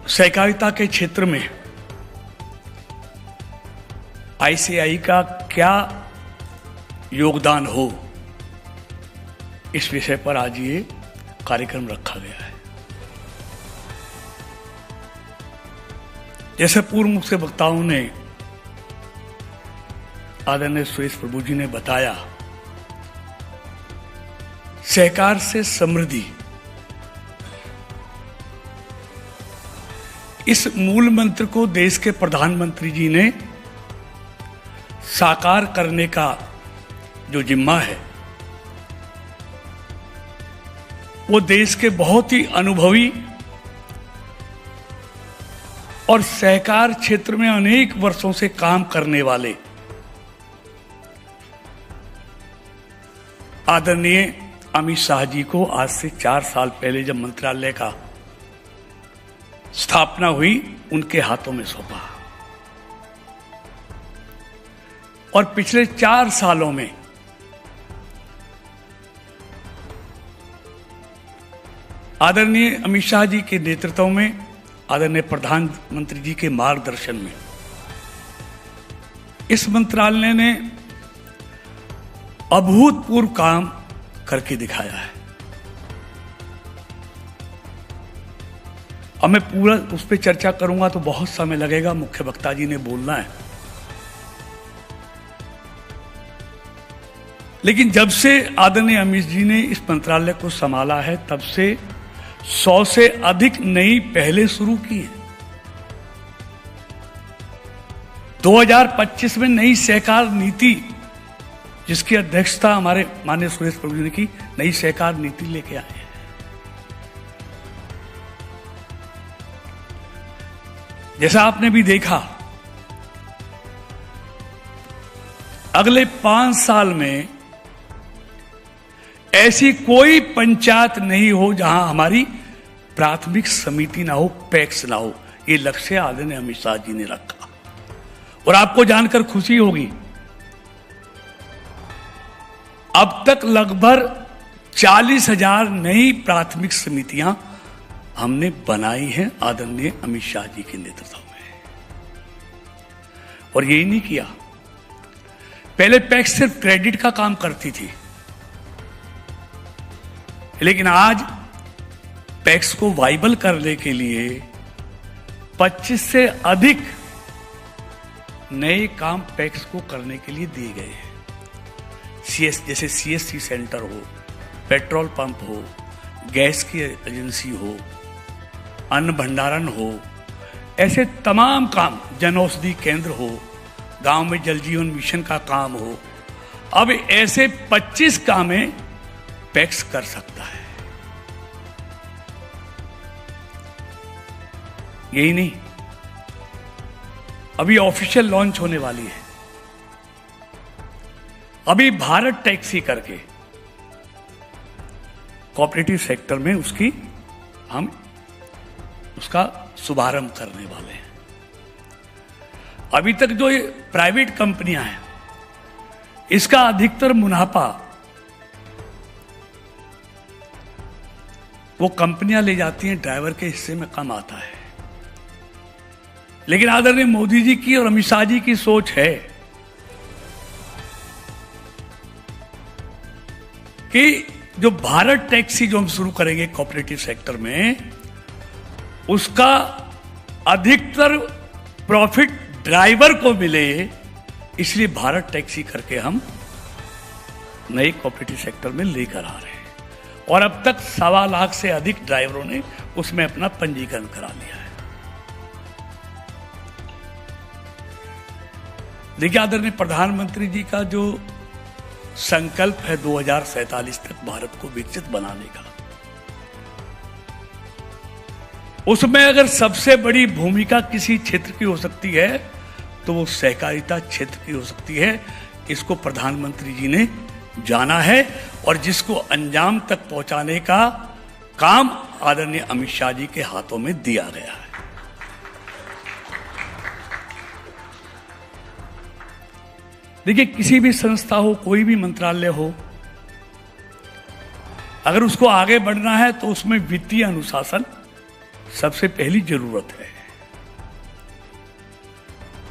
सहकारिता के क्षेत्र में आईसीआई का क्या योगदान हो, इस विषय पर आज ये कार्यक्रम रखा गया है। जैसे पूर्व मुख्य वक्ताओं ने, आदरणीय सुरेश प्रभु जी ने बताया, सहकार से समृद्धि, इस मूल मंत्र को देश के प्रधानमंत्री जी ने साकार करने का जो जिम्मा है, वो देश के बहुत ही अनुभवी और सहकार क्षेत्र में अनेक वर्षों से काम करने वाले आदरणीय अमित शाह जी को आज से 4 साल पहले जब मंत्रालय का स्थापना हुई, उनके हाथों में सौंपा। और पिछले 4 सालों में आदरणीय अमित शाह जी के नेतृत्व में, आदरणीय प्रधानमंत्री जी के मार्गदर्शन में इस मंत्रालय ने अभूतपूर्व काम करके दिखाया है। अब मैं पूरा उस पर चर्चा करूंगा तो बहुत समय लगेगा, मुख्य वक्ता जी ने बोलना है। लेकिन जब से आदरणीय अमित जी ने इस मंत्रालय को संभाला है, तब से 100 से अधिक नई पहले शुरू की है। 2025 में नई सहकार नीति, जिसकी अध्यक्षता हमारे माननीय सुरेश प्रभु जी ने की, नई सहकार नीति लेके आए हैं। जैसा आपने भी देखा, अगले 5 साल में ऐसी कोई पंचायत नहीं हो जहां हमारी प्राथमिक समिति ना हो, पैक्स ना हो। ये लक्ष्य आदरणीय अमित शाह जी ने रखा। और आपको जानकर खुशी होगी, अब तक लगभग 40,000 नई प्राथमिक समितियां हमने बनाई हैं आदरणीय अमित शाह जी के नेतृत्व में। और यही नहीं किया, पहले पैक्स सिर्फ क्रेडिट का काम करती थी, लेकिन आज पैक्स को वाइबल करने के लिए 25 से अधिक नए काम पैक्स को करने के लिए दिए गए हैं। जैसे सीएससी सेंटर हो, पेट्रोल पंप हो, गैस की एजेंसी हो, अन्न भंडारण हो, ऐसे तमाम काम, जनौषधि केंद्र हो, गांव में जल जीवन मिशन का काम हो। अब ऐसे 25 कामें पैक्स कर सकता है। यही नहीं, अभी ऑफिशियल लॉन्च होने वाली है। अभी भारत टैक्सी करके कोऑपरेटिव सेक्टर में हम उसका शुभारंभ करने वाले हैं। अभी तक जो ये प्राइवेट कंपनियां हैं, इसका अधिकतर मुनाफा वो कंपनियां ले जाती हैं, ड्राइवर के हिस्से में कम आता है। लेकिन आदरणीय मोदी जी की और अमित शाह जी की सोच है कि जो भारत टैक्सी जो हम शुरू करेंगे कोऑपरेटिव सेक्टर में, उसका अधिकतर प्रॉफिट ड्राइवर को मिले, इसलिए भारत टैक्सी करके हम नए कोऑपरेटिव सेक्टर में लेकर आ रहे हैं। और अब तक 1.25 लाख से अधिक ड्राइवरों ने उसमें अपना पंजीकरण करा लिया है। देखिए, आदरणीय प्रधानमंत्री जी का जो संकल्प है 2047 तक भारत को विकसित बनाने का, उसमें अगर सबसे बड़ी भूमिका किसी क्षेत्र की हो सकती है तो वो सहकारिता क्षेत्र की हो सकती है। इसको प्रधानमंत्री जी ने जाना है और जिसको अंजाम तक पहुंचाने का काम आदरणीय अमित शाह जी के हाथों में दिया गया है। देखिए, किसी भी संस्था हो, कोई भी मंत्रालय हो, अगर उसको आगे बढ़ना है तो उसमें वित्तीय अनुशासन सबसे पहली जरूरत है।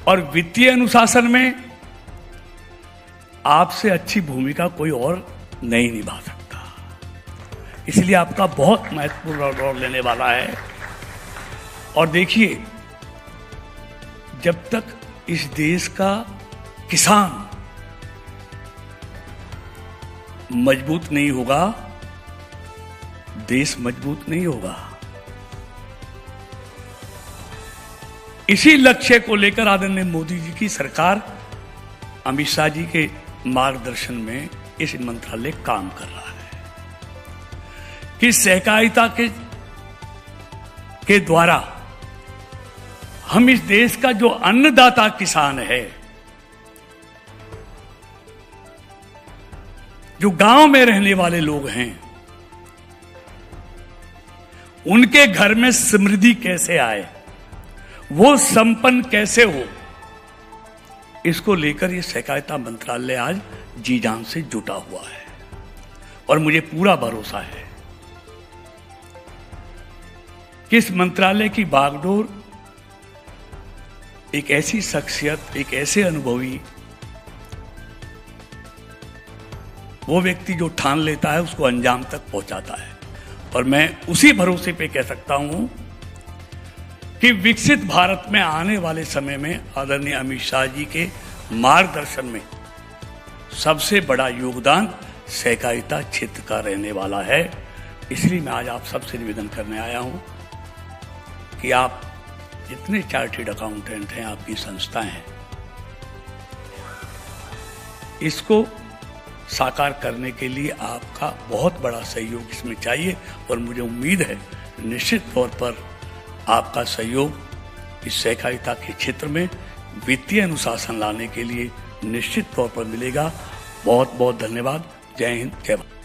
और वित्तीय अनुशासन में आपसे अच्छी भूमिका कोई और नहीं निभा सकता, इसलिए आपका बहुत महत्वपूर्ण रोल लेने वाला है। और देखिए, जब तक इस देश का किसान मजबूत नहीं होगा, देश मजबूत नहीं होगा। इसी लक्ष्य को लेकर आदरणीय मोदी जी की सरकार अमित शाह जी के मार्गदर्शन में इस मंत्रालय काम कर रहा है कि सहकारिता के द्वारा हम इस देश का जो अन्नदाता किसान है, जो गांव में रहने वाले लोग हैं, उनके घर में समृद्धि कैसे आए, वो संपन्न कैसे हो, इसको लेकर ये सहकारिता मंत्रालय आज जी जान से जुटा हुआ है। और मुझे पूरा भरोसा है कि इस मंत्रालय की बागडोर एक ऐसी शख्सियत, एक ऐसे अनुभवी, वो व्यक्ति जो ठान लेता है उसको अंजाम तक पहुंचाता है। और मैं उसी भरोसे पे कह सकता हूं कि विकसित भारत में आने वाले समय में आदरणीय अमित शाह जी के मार्गदर्शन में सबसे बड़ा योगदान सहकारिता क्षेत्र का रहने वाला है। इसलिए मैं आज आप सबसे निवेदन करने आया हूं कि आप जितने चार्टर्ड अकाउंटेंट हैं, आपकी संस्थाएं हैं, इसको साकार करने के लिए आपका बहुत बड़ा सहयोग इसमें चाहिए। और मुझे उम्मीद है निश्चित तौर पर आपका सहयोग इस सहकारिता के क्षेत्र में वित्तीय अनुशासन लाने के लिए निश्चित तौर पर मिलेगा। बहुत बहुत धन्यवाद। जय हिंद, जय भारत।